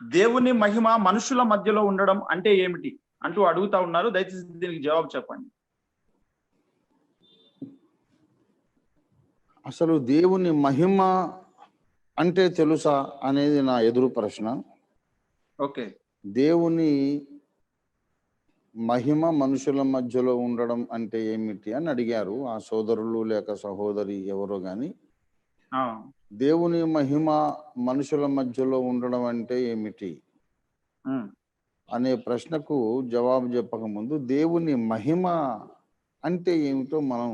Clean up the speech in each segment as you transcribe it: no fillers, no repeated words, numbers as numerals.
దేవుని మహిమ మనుషుల మధ్యలో ఉండడం అంటే ఏమిటి అంటూ అడుగుతా ఉన్నారు. దయచేసి దీనికి జవాబు చెప్పండి. అసలు దేవుని మహిమ అంటే తెలుసా అనేది నా ఎదురు ప్రశ్న. ఓకే. దేవుని మహిమ మనుషుల మధ్యలో ఉండడం అంటే ఏమిటి అని అడిగారు ఆ సోదరులు లేక సహోదరి ఎవరో గాని. దేవుని మహిమ మనుషుల మధ్యలో ఉండడం అంటే ఏమిటి అనే ప్రశ్నకు జవాబు చెప్పకముందు దేవుని మహిమ అంటే ఏమిటో మనం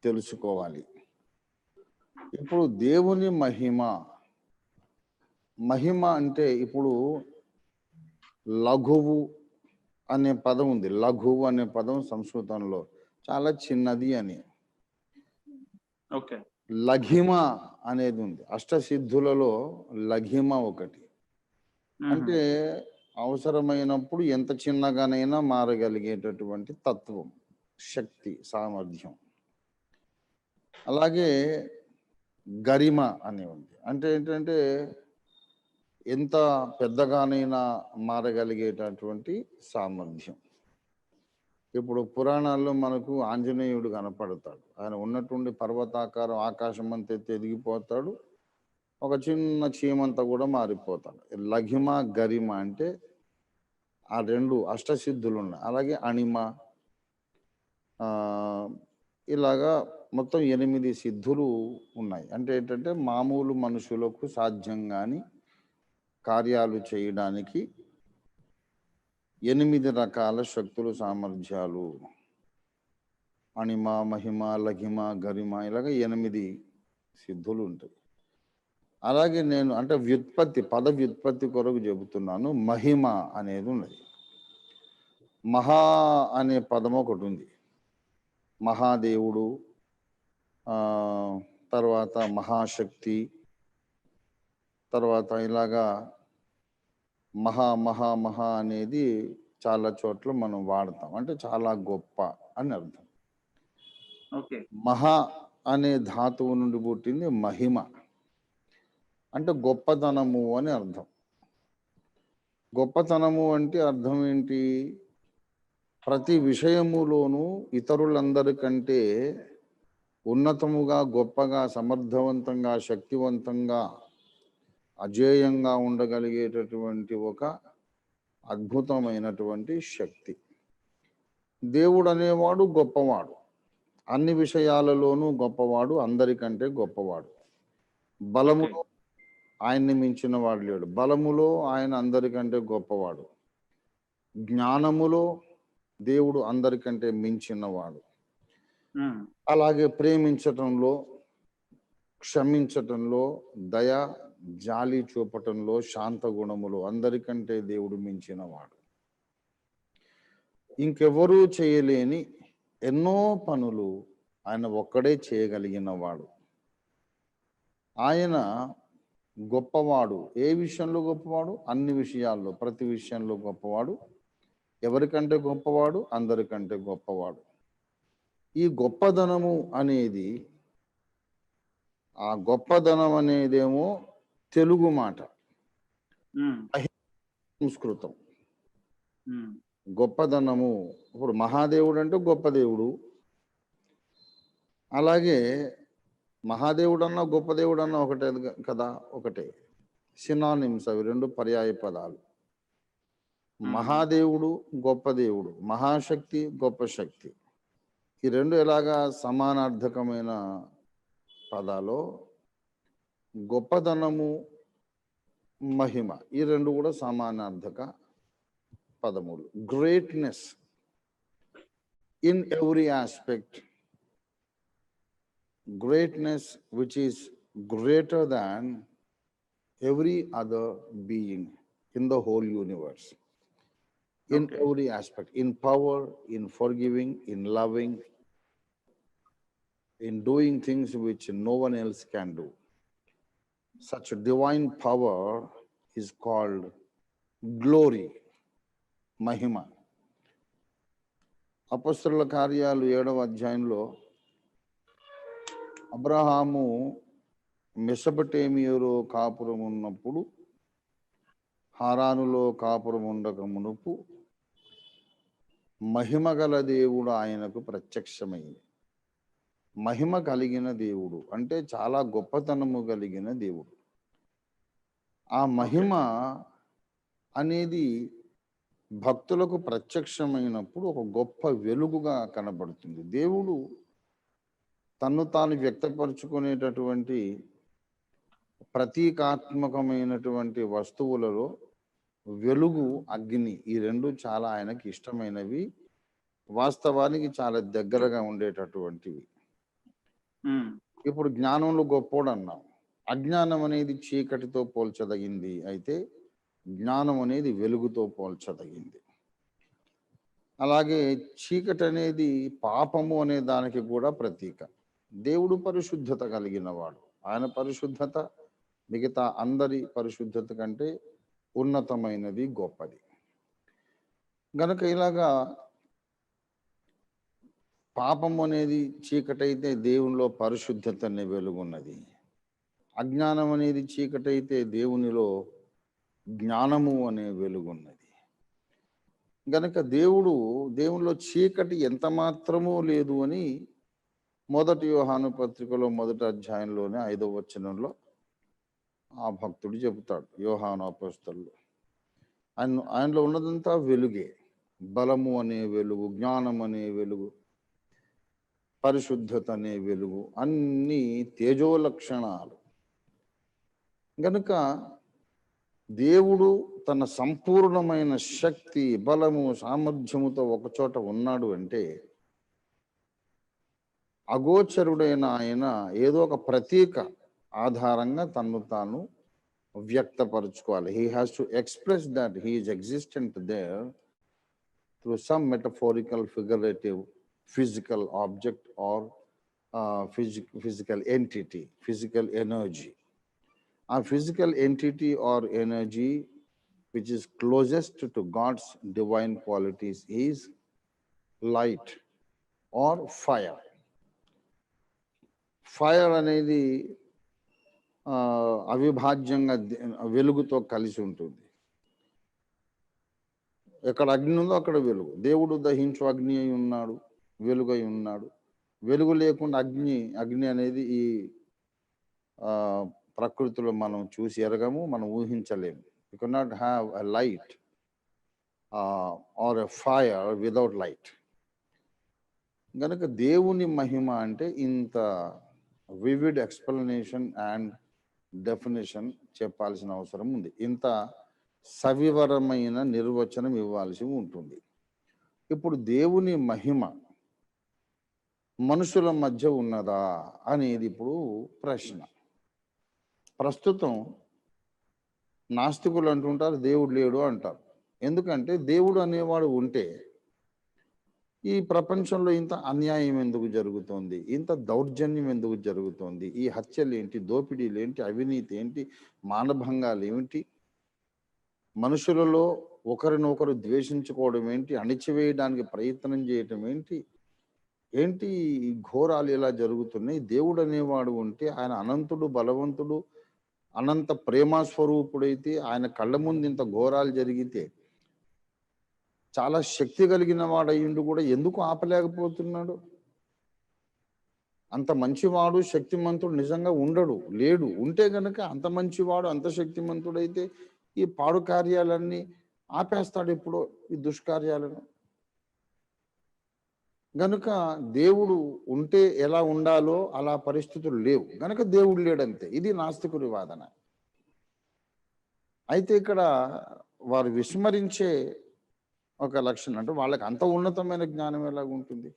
తెలుసుకోవాలి. ఇప్పుడు దేవుని మహిమ అంటే ఇప్పుడు లఘువు అనే పదం ఉంది. లఘువు అనే పదం సంస్కృతంలో చాలా చిన్నది అని. ఓకే. లఘిమ అనేది ఉంది. అష్టసిద్ధులలో లఘిమ ఒకటి. అంటే అవసరమైనప్పుడు ఎంత చిన్నగానైనా మారగలిగేటటువంటి తత్వం, శక్తి, సామర్థ్యం. అలాగే గరిమ అనే ఉంది. అంటే ఏంటంటే ఎంత పెద్దగానైనా మారగలిగేటటువంటి సామర్థ్యం. ఇప్పుడు పురాణాల్లో మనకు ఆంజనేయుడు కనపడతాడు. ఆయన ఉన్నటువంటి పర్వతాకారం ఆకాశం అంతా ఎదిగిపోతాడు. ఒక చిన్న చీమంతా కూడా మారిపోతాడు. లఘిమ గరిమ అంటే ఆ రెండు అష్టసిద్ధులు ఉన్నాయి. అలాగే అణిమ, ఇలాగా మొత్తం 8 సిద్ధులు ఉన్నాయి. అంటే ఏంటంటే మామూలు మనుషులకు సాధ్యం కాని కార్యాలు చేయడానికి 8 రకాల శక్తులు, సామర్థ్యాలు. అణిమ, మహిమ, లఘిమ, గరిమ ఇలాగ 8 సిద్ధులు ఉంటాయి. అలాగే నేను అంటే పద వ్యుత్పత్తి కొరకు చెబుతున్నాను. మహిమ అనేది ఉన్నది. మహా అనే పదం ఒకటి ఉంది. మహాదేవుడు, తర్వాత మహాశక్తి, తర్వాత ఇలాగా మహా అనేది చాలా చోట్ల మనం వాడతాం. అంటే చాలా గొప్ప అని అర్థం. మహా అనే ధాతువు నుండి పుట్టింది మహిమ. అంటే గొప్పతనము అని అర్థం. గొప్పతనము అంటే అర్థం ఏంటి? ప్రతి విషయములోనూ ఇతరులందరికంటే ఉన్నతముగా, గొప్పగా, సమర్థవంతంగా, శక్తివంతంగా, అజేయంగా ఉండగలిగేటటువంటి ఒక అద్భుతమైనటువంటి శక్తి. దేవుడు అనేవాడు గొప్పవాడు. అన్ని విషయాలలోనూ గొప్పవాడు, అందరికంటే గొప్పవాడు. బలములో ఆయన్ని మించిన వాడు లేడు. బలములో ఆయన అందరికంటే గొప్పవాడు. జ్ఞానములో దేవుడు అందరికంటే మించినవాడు. అలాగే ప్రేమించటంలో, క్షమించటంలో, దయ, జాలి చూపటంలో, శాంత గుణములు అందరికంటే దేవుడు మించినవాడు. ఇంకెవరూ చేయలేని ఎన్నో పనులు ఆయన ఒక్కడే చేయగలిగినవాడు. ఆయన గొప్పవాడు. ఏ విషయంలో గొప్పవాడు? అన్ని విషయాల్లో, ప్రతి విషయంలో గొప్పవాడు. ఎవరికంటే గొప్పవాడు? అందరికంటే గొప్పవాడు. ఈ గొప్పదనము అనేది, ఆ గొప్పదనం అనేదేమో తెలుగు మాట, సంస్కృతం. గొప్పదనము ఇప్పుడు మహాదేవుడు అంటే గొప్ప దేవుడు. అలాగే మహాదేవుడు అన్నా గొప్ప దేవుడు అన్నా ఒకటే కదా, ఒకటే. సినానిమ్స్ అవి రెండు పర్యాయ పదాలు. మహాదేవుడు గొప్ప దేవుడు, మహాశక్తి గొప్ప శక్తి. ఈ రెండు ఎలాగా సమానార్థకమైన పదాలో గొప్పదనము, మహిమ ఈ రెండు కూడా సమానార్థక పదములు. Greatness in every aspect, greatness which is greater than every other being in the whole universe, in every aspect, in power, in forgiving, in loving, in doing things which no one else can do. Such divine power is called glory, mahima. అపొస్తలుల కార్యాలు 7వ అధ్యాయంలో అబ్రహాము మెసొపొటేమియాలో కాపురం ఉన్నప్పుడు హారానులో కాపురం ఉండక మునుపు మహిమగల దేవుడు ఆయనకు ప్రత్యక్షమైంది. మహిమ కలిగిన దేవుడు అంటే చాలా గొప్పతనము కలిగిన దేవుడు. ఆ మహిమ అనేది భక్తులకు ప్రత్యక్షమైనప్పుడు ఒక గొప్ప వెలుగుగా కనబడుతుంది. దేవుడు తన్ను తాను వ్యక్తపరుచుకునేటటువంటి ప్రతీకాత్మకమైనటువంటి వస్తువులలో వెలుగు, అగ్ని ఈ రెండు చాలా ఆయనకి ఇష్టమైనవి, వాస్తవానికి చాలా దగ్గరగా ఉండేటటువంటివి. ఇప్పుడు జ్ఞానంలో గొప్పోడు అన్నాం. అజ్ఞానం అనేది చీకటితో పోల్చదగింది, అయితే జ్ఞానం అనేది వెలుగుతో పోల్చదగింది. అలాగే చీకటి అనేది పాపము అనే దానికి కూడా ప్రతీక. దేవుడు పరిశుద్ధత కలిగిన వాడు. ఆయన పరిశుద్ధత మిగతా అందరి పరిశుద్ధత కంటే ఉన్నతమైనది, గొప్పది. గనక ఇలాగా పాపం అనేది చీకటైతే దేవునిలో పరిశుద్ధత అనే వెలుగున్నది. అజ్ఞానం అనేది చీకటైతే దేవునిలో జ్ఞానము అనే వెలుగున్నది. గనక దేవునిలో చీకటి ఎంత మాత్రమూ లేదు అని మొదటి యోహాను పత్రికలో 1వ అధ్యాయంలోనే 5వ వచనంలో ఆ భక్తుడు చెబుతాడు. యోహాను అపోస్తలుడు ఆయనలో ఉన్నదంతా వెలుగే. బలము అనే వెలుగు, జ్ఞానం అనే వెలుగు, పరిశుద్ధత అనే వెలుగు, అన్ని తేజో లక్షణాలు. గనుక దేవుడు తన సంపూర్ణమైన శక్తి, బలము, సామర్థ్యముతో ఒకచోట ఉన్నాడు అంటే అగోచరుడైన ఆయన ఏదో ఒక ప్రతీక ఆధారంగా తను తాను వ్యక్తపరచుకోవాలి. He has to express that he is existent there through some metaphorical, figurative, physical object or physical entity, physical energy. A physical entity or energy which is closest to God's divine qualities is light or fire. Fire అనేది అవిభాజ్యంగా వెలుగుతో కలిసి ఉంటుంది. ఎక్కడ అగ్ని ఉందో అక్కడ వెలుగు. దేవుడు దహించు అగ్ని అయి ఉన్నాడు, వెలుగై ఉన్నాడు. వెలుగు లేకుండా అగ్ని అనేది ఈ ప్రకృతిలో మనం చూసి ఎరగము, మనం ఊహించలేము. You can not have a light or a fire without light. గనుక దేవుని మహిమ అంటే ఇంత వివిడ్ ఎక్స్ప్లెనేషన్ అండ్ డెఫినేషన్ చెప్పాల్సిన అవసరం ఉంది. ఇంత సవివరమైన నిర్వచనం ఇవ్వాల్సి ఉంటుంది. ఇప్పుడు దేవుని మహిమ మనుషుల మధ్య ఉన్నదా అనేది ఇప్పుడు ప్రశ్న. ప్రస్తుతం నాస్తికులు అంటుంటారు దేవుడు లేడు అంటారు. ఎందుకంటే దేవుడు అనేవాడు ఉంటే ఈ ప్రపంచంలో ఇంత అన్యాయం ఎందుకు జరుగుతోంది, ఇంత దౌర్జన్యం ఎందుకు జరుగుతోంది, ఈ హత్యలు ఏంటి, దోపిడీలు ఏంటి, అవినీతి ఏంటి, మానభంగాలు ఏమిటి, మనుషులలో ఒకరినొకరు ద్వేషించుకోవడం ఏంటి, అణిచివేయడానికి ప్రయత్నం చేయటం ఏంటి, ఏంటి ఈ ఘోరాలు ఇలా జరుగుతున్నాయి. దేవుడు అనేవాడు ఉంటే ఆయన అనంతుడు, బలవంతుడు, అనంత ప్రేమస్వరూపుడైతే ఆయన కళ్ళ ముందు ఇంత ఘోరాలు జరిగితే చాలా శక్తి కలిగిన వాడయ్యుండి కూడా ఎందుకు ఆపలేకపోతున్నాడు? అంత మంచివాడు, శక్తిమంతుడు నిజంగా లేడు. ఉంటే గనక అంత మంచివాడు, అంత శక్తిమంతుడైతే ఈ పాడు కార్యాలన్నీ ఆపేస్తాడు ఇప్పుడు, ఈ దుష్కార్యాలను. గనుక దేవుడు ఉంటే ఎలా ఉండాలో అలా పరిస్థితులు లేవు గనక దేవుడు లేడంతే. ఇది నాస్తికుడి వాదన. అయితే ఇక్కడ వారు విస్మరించే ఒక లక్షణం అంటే వాళ్ళకి అంత ఉన్నతమైన జ్ఞానం ఎలాగ ఉంటుంది?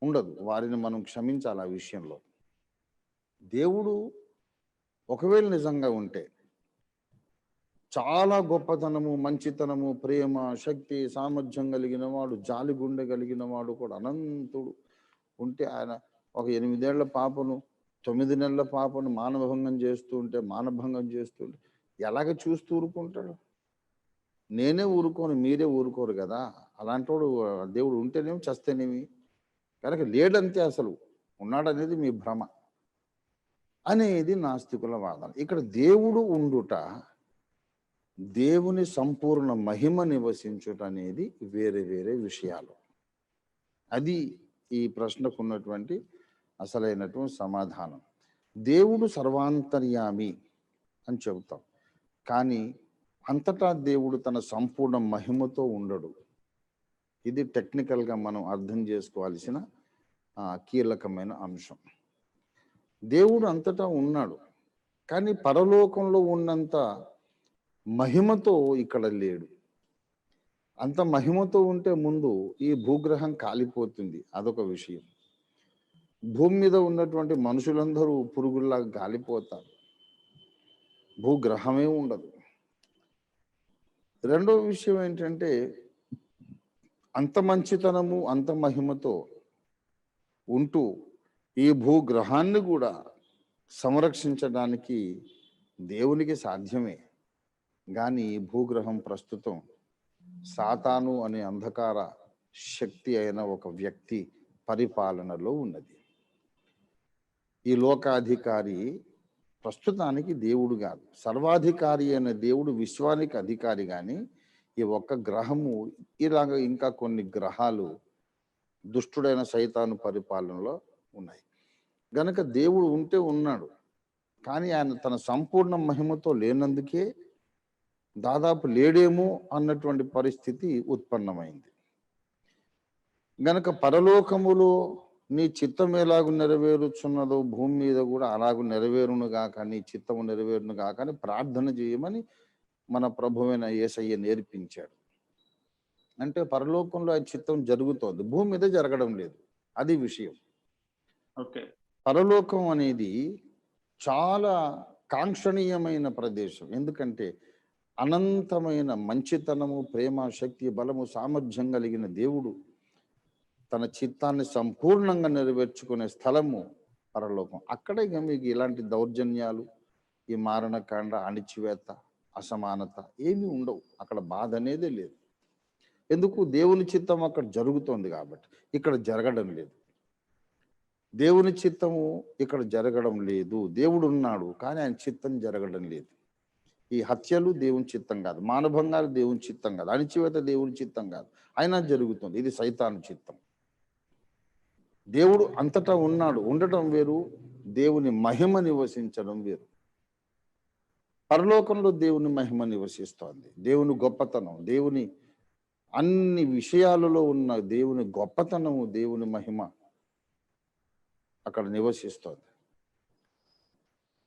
ఉండదు. వారిని మనం క్షమించాలి ఆ విషయంలో. దేవుడు ఒకవేళ నిజంగా ఉంటే చాలా గొప్పతనము, మంచితనము, ప్రేమ, శక్తి, సామర్థ్యం కలిగిన వాడు, జాలి గుండె కలిగిన వాడు కూడా అనంతుడు ఉంటే ఆయన ఒక 8 ఏళ్ల పాపను, 9 నెలల పాపను మానభంగం చేస్తుంటే ఎలాగ చూస్తూ ఊరుకుంటాడు? నేనే ఊరుకోను, మీరే ఊరుకోరు కదా. అలాంటి వాడు దేవుడు ఉంటేనేమి చస్తేనేమి. కనుక లేడంతే, అసలు ఉన్నాడనేది మీ భ్రమ అనేది నాస్తికుల వాదన. ఇక్కడ దేవుడు ఉండుట దేవుని సంపూర్ణ మహిమ నివసించుట అనేది వేరే వేరే విషయాలు. అది ఈ ప్రశ్నకు ఉన్నటువంటి అసలైనటువంటి సమాధానం. దేవుడు సర్వాంతర్యామి అని చెబుతాం, కానీ అంతటా దేవుడు తన సంపూర్ణ మహిమతో ఉండడు. ఇది టెక్నికల్గా మనం అర్థం చేసుకోవాల్సిన కీలకమైన అంశం. దేవుడు అంతటా ఉన్నాడు, కానీ పరలోకంలో ఉన్నంత మహిమతో ఇక్కడ లేడు. అంత మహిమతో ఉంటే ముందు ఈ భూగ్రహం కాలిపోతుంది, అదొక విషయం. భూమి మీద ఉన్నటువంటి మనుషులందరూ పురుగుల్లాగా కాలిపోతారు, భూగ్రహమే ఉండదు. రెండవ విషయం ఏంటంటే, అంత మంచితనము అంత మహిమతో ఉంటూ ఈ భూగ్రహాన్ని కూడా సంరక్షించడానికి దేవునికి సాధ్యమే. కానీ ఈ భూగ్రహం ప్రస్తుతం సాతాను అనే అంధకార శక్తి అయిన ఒక వ్యక్తి పరిపాలనలో ఉన్నది. ఈ లోకాధికారి ప్రస్తుతానికి దేవుడు కాదు, సర్వాధికారి అయిన దేవుడు విశ్వానికి అధికారి. కానీ ఈ ఒక్క గ్రహము, ఇలాగ ఇంకా కొన్ని గ్రహాలు దుష్టుడైన సైతాను పరిపాలనలో ఉన్నాయి. గనక దేవుడు ఉంటే ఉన్నాడు, కానీ ఆయన తన సంపూర్ణ మహిమతో లేనందుకే దాదాపు లేడేమో అన్నటువంటి పరిస్థితి ఉత్పన్నమైంది. గనక పరలోకములో నీ చిత్తం ఎలాగు నెరవేరుచున్నదో భూమి మీద కూడా అలాగూ నెరవేరును గాక, నీ చిత్తము నెరవేరును గాక అని ప్రార్థన చేయమని మన ప్రభువైన యేసయ్య నేర్పించాడు. అంటే పరలోకంలో ఆయన చిత్తం జరుగుతోంది, భూమి మీద జరగడం లేదు. అది విషయం. ఓకే, పరలోకం అనేది చాలా కాంక్షణీయమైన ప్రదేశం. ఎందుకంటే అనంతమైన మంచితనము, ప్రేమ, శక్తి, బలము, సామర్థ్యం కలిగిన దేవుడు తన చిత్తాన్ని సంపూర్ణంగా నెరవేర్చుకునే స్థలము పరలోకం. అక్కడే మీకు ఇలాంటి దౌర్జన్యాలు, ఈ మారణకాండ, అణిచివేత, అసమానత ఏమీ ఉండవు. అక్కడ బాధ అనేదే లేదు. ఎందుకు? దేవుని చిత్తం అక్కడ జరుగుతోంది కాబట్టి. ఇక్కడ జరగడం లేదు. దేవుని చిత్తము ఇక్కడ జరగడం లేదు. దేవుడు ఉన్నాడు, కానీ ఆయన చిత్తం జరగడం లేదు. ఈ హత్యలు దేవుని చిత్తం కాదు, మానభంగాలు దేవుని చిత్తం కాదు, అణిచివేత దేవుని చిత్తం కాదు, అయినా జరుగుతుంది. ఇది సైతాను చిత్తం. దేవుడు అంతటా ఉన్నాడు, ఉండటం వేరు, దేవుని మహిమ నివసించడం వేరు. పరలోకంలో దేవుని మహిమ నివసిస్తోంది. దేవుని గొప్పతనం, దేవుని అన్ని విషయాలలో ఉన్న దేవుని గొప్పతనము, దేవుని మహిమ అక్కడ నివసిస్తోంది.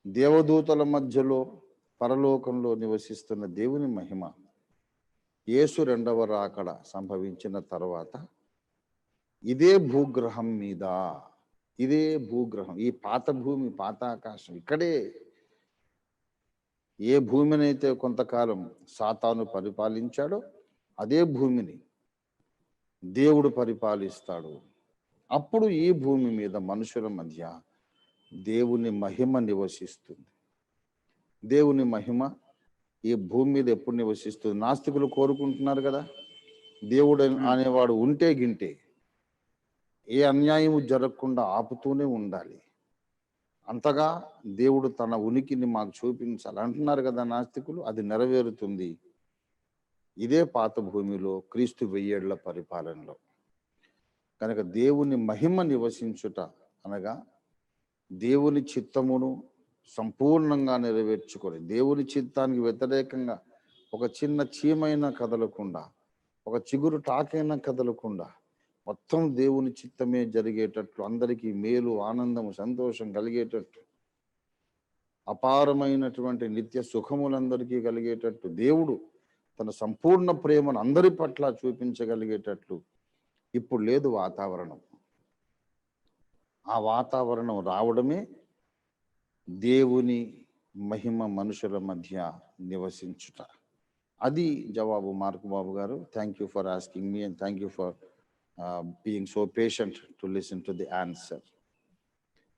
దేవదూతల మధ్యలో పరలోకంలో నివసిస్తున్న దేవుని మహిమ యేసు రెండవ రాకడ సంభవించిన తర్వాత ఇదే భూగ్రహం మీద, ఇదే భూగ్రహం, ఈ పాత భూమి, పాత ఆకాశం, ఇక్కడే ఏ భూమినైతే కొంతకాలం సాతాను పరిపాలించాడో అదే భూమిని దేవుడు పరిపాలిస్తాడు. అప్పుడు ఈ భూమి మీద మనుషుల మధ్య దేవుని మహిమ నివసిస్తుంది. దేవుని మహిమ ఈ భూమి మీద ఎప్పుడు నివసిస్తుంది? నాస్తికులు కోరుకుంటున్నారు కదా, దేవుడు అనేవాడు ఉంటే గింటే ఏ అన్యాయము జరగకుండా ఆపుతూనే ఉండాలి, అంతగా దేవుడు తన ఉనికిని మాకు చూపించాలి అంటున్నారు కదా నాస్తికులు. అది నెరవేరుతుంది ఇదే పాత భూమిలో, క్రీస్తు 1000 ఏళ్ల పరిపాలనలో. కనుక దేవుని మహిమ నివసించుట అనగా దేవుని చిత్తమును సంపూర్ణంగా నెరవేర్చుకొని, దేవుని చిత్తానికి వ్యతిరేకంగా ఒక చిన్న చీమైనా కదలకుండా, ఒక చిగురు టాకైనా కదలకుండా, మొత్తం దేవుని చిత్తమే జరిగేటట్లు, అందరికీ మేలు, ఆనందము, సంతోషం కలిగేటట్టు, అపారమైనటువంటి నిత్య సుఖములందరికీ కలిగేటట్టు, దేవుడు తన సంపూర్ణ ప్రేమను అందరి పట్ల చూపించగలిగేటట్లు ఇప్పుడు లేదు వాతావరణం. ఆ వాతావరణం రావడమే దేవుని మహిమ మనుషుల మధ్య నివసించుట. అది జవాబు మార్కు బాబు గారు. Thank you for asking me, and thank you for being so patient to listen to the answer.